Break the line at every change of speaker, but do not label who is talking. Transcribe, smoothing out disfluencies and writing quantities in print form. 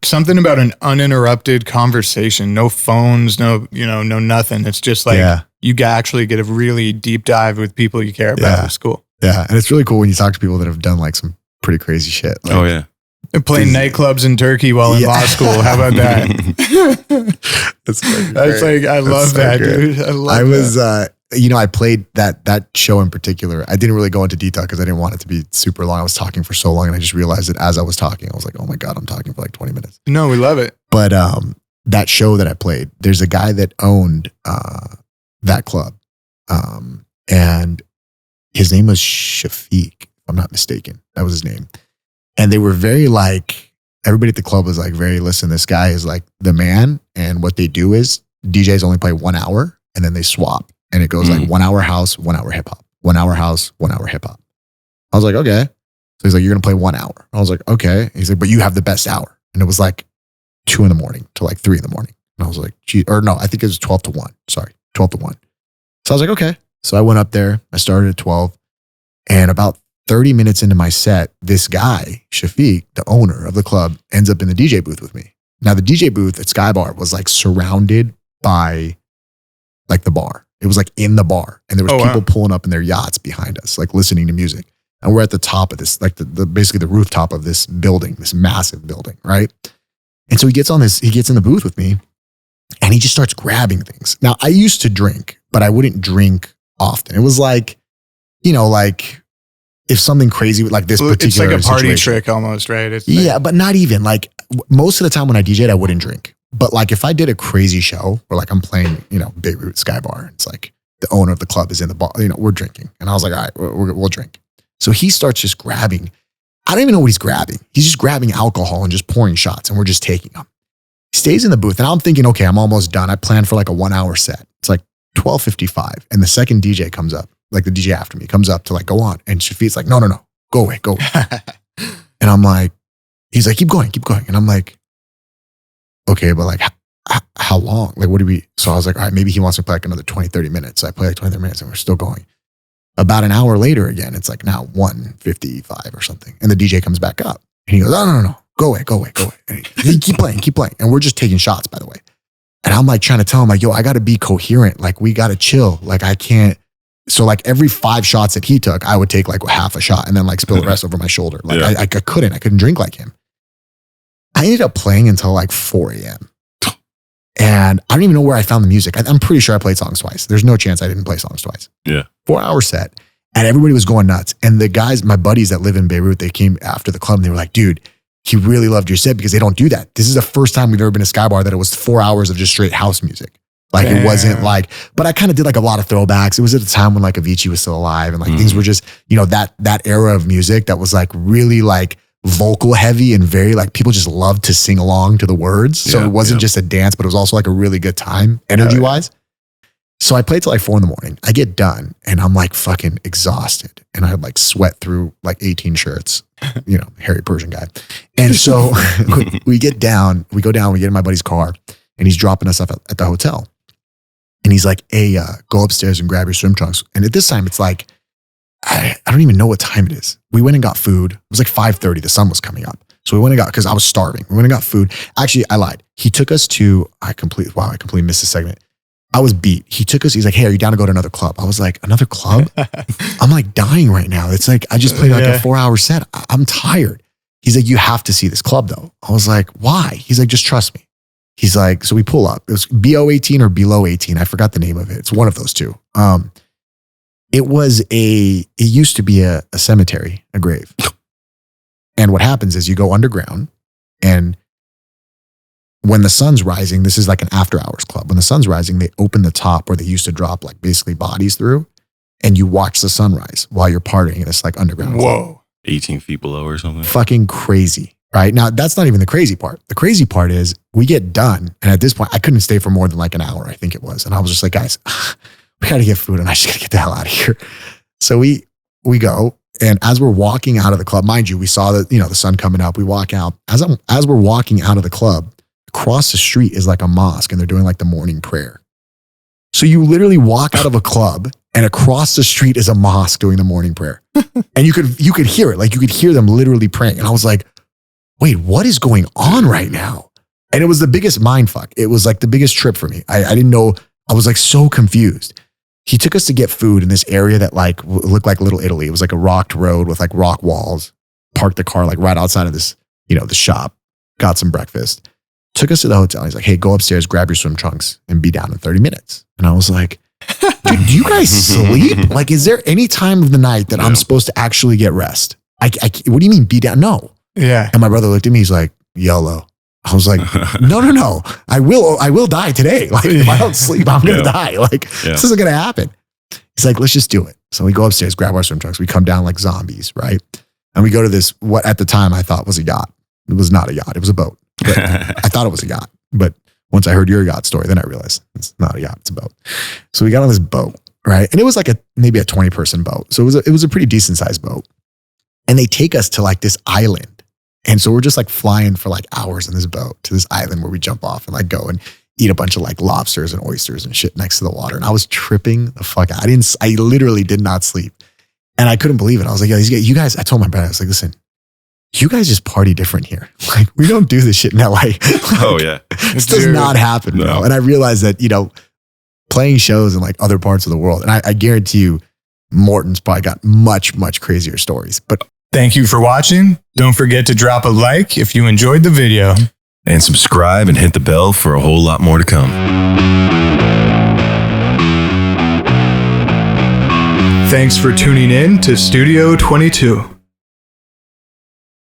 something about an uninterrupted conversation, no phones, no nothing. It's just like you actually get a really deep dive with people you care about. It's cool.
Yeah. And it's really cool when you talk to people that have done like some pretty crazy shit. Like,
oh yeah.
Playing nightclubs in Turkey while in law school. How about that?
That's
like, I love that, dude. I love
I played that show in particular. I didn't really go into detail because I didn't want it to be super long. I was talking for so long and I just realized that as I was talking, I was like, oh my God, I'm talking for like 20 minutes.
No, we love it.
But that show that I played, there's a guy that owned that club. And his name was Shafiq, if I'm not mistaken. That was his name. And they were very like, everybody at the club was like, listen, this guy is like the man. And what they do is DJs only play 1 hour and then they swap. And it goes like 1 hour house, 1 hour hip hop, 1 hour house, 1 hour hip hop. I was like, okay. So he's like, you're going to play 1 hour. I was like, okay. He's like, but you have the best hour. And it was like 2 a.m. to like 3 a.m. And I was like, gee, or no, I think it was 12 to 1. Sorry, 12 to 1. So I was like, okay. So I went up there. I started at 12. And about 30 minutes into my set, this guy, Shafiq, the owner of the club, ends up in the DJ booth with me. Now, the DJ booth at Sky Bar was like surrounded by like the bar. It was like in the bar. And there was people pulling up in their yachts behind us, like listening to music. And we're at the top of this, like the basically the rooftop of this building, this massive building, right? And so he gets in the booth with me and he just starts grabbing things. Now, I used to drink, but I wouldn't drink often. It was like, like if something crazy like this particular
it's like a party
situation,
trick almost, right? It's
but not even. Like most of the time when I DJ'd, I wouldn't drink. But like if I did a crazy show where like I'm playing, Beirut Sky Bar, it's like the owner of the club is in the bar, we're drinking. And I was like, all right, we'll drink. So he starts just grabbing. I don't even know what he's grabbing. He's just grabbing alcohol and just pouring shots and we're just taking them. He stays in the booth and I'm thinking, okay, I'm almost done. I planned for like a 1 hour set. It's like 12:55 and the second DJ comes up, like the DJ after me comes up to like go on. And Shafiq's like, no, go away. And I'm like, he's like, keep going. And I'm like, okay, but like how long? Like, what do we? So I was like, all right, maybe he wants to play like another 20, 30 minutes. So I play like 20, 30 minutes and we're still going. About an hour later again, it's like now 1:55 or something. And the DJ comes back up and he goes, no, go away. And he keep playing. And we're just taking shots, by the way. And I'm like trying to tell him like, yo, I got to be coherent. Like we got to chill. Like I can't. So like every 5 shots that he took, I would take like half a shot and then like spill the rest over my shoulder. Like I couldn't drink like him. I ended up playing until like 4 a.m. And I don't even know where I found the music. I'm pretty sure I played songs twice. There's no chance I didn't play songs twice.
Yeah.
4 hour set. And everybody was going nuts. And the guys, my buddies that live in Beirut, they came after the club and they were like, dude, he really loved your set because they don't do that. This is the first time we've ever been to Sky Bar that it was 4 hours of just straight house music. Like it wasn't like, but I kind of did like a lot of throwbacks. It was at a time when like Avicii was still alive and like things were just, that era of music that was like really like vocal heavy and very like people just loved to sing along to the words. So it wasn't just a dance, but it was also like a really good time energy wise. So I played till like 4 a.m. I get done and I'm like fucking exhausted. And I like sweat through like 18 shirts, hairy Persian guy. And so we go down, we get in my buddy's car and he's dropping us off at the hotel. And he's like, hey, go upstairs and grab your swim trunks. And at this time, it's like, I don't even know what time it is. We went and got food. It was like 5:30. The sun was coming up. So we went and got, because I was starving. We went and got food. Actually, I lied. He took us to, I completely missed this segment. I was beat. He's like, hey, are you down to go to another club? I was like, another club? I'm like dying right now. It's like, I just played like a 4 hour set. I'm tired. He's like, you have to see this club though. I was like, why? He's like, just trust me. He's like, so we pull up. It was BO 18 or below 18. I forgot the name of it. It's one of those two. It used to be a cemetery, a grave. And what happens is you go underground and when the sun's rising, this is like an after hours club. When the sun's rising, they open the top where they used to drop like basically bodies through and you watch the sunrise while you're partying. And it's like underground.
Whoa.
Club. 18 feet below or something. Fucking
crazy. Right now, that's not even the crazy part. The crazy part is we get done. And at this point, I couldn't stay for more than like an hour, I think it was. And I was just like, guys, we got to get food and I just got to get the hell out of here. So we go. And as we're walking out of the club, mind you, we saw the sun coming up. We walk out. As we're walking out of the club, across the street is like a mosque and they're doing like the morning prayer. So you literally walk out of a club and across the street is a mosque doing the morning prayer. And you could hear it. Like you could hear them literally praying. And I was like, wait, what is going on right now? And it was the biggest mind fuck. It was like the biggest trip for me. I didn't know. I was like so confused. He took us to get food in this area that like looked like Little Italy. It was like a rocked road with like rock walls. Parked the car like right outside of this, the shop. Got some breakfast. Took us to the hotel. He's like, hey, go upstairs, grab your swim trunks and be down in 30 minutes. And I was like, dude, do you guys sleep? Like, is there any time of the night that I'm supposed to actually get rest? What do you mean be down? No.
Yeah.
And my brother looked at me. He's like, YOLO. I was like, no. I will die today. Like, if I don't sleep, I'm going to die. Like, this isn't going to happen. He's like, let's just do it. So we go upstairs, grab our swim trunks. We come down like zombies, right? And we go to this, what at the time I thought was a yacht. It was not a yacht. It was a boat. But I thought it was a yacht. But once I heard your yacht story, then I realized it's not a yacht, it's a boat. So we got on this boat, right? And it was like maybe a 20-person boat. So it was a pretty decent sized boat. And they take us to like this island. And so we're just like flying for like hours in this boat to this island where we jump off and like go and eat a bunch of like lobsters and oysters and shit next to the water. And I was tripping the fuck out. I literally did not sleep. And I couldn't believe it. I was like, you guys, I told my brother, I was like, listen, you guys just party different here. Like, we don't do this shit in LA. Like,
oh yeah.
This does not happen, bro. And I realized that, playing shows in like other parts of the world. And I guarantee you, Morton's probably got much, much crazier stories. But
thank you for watching. Don't forget to drop a like if you enjoyed the video.
And subscribe and hit the bell for a whole lot more to come.
Thanks for tuning in to Studio 22.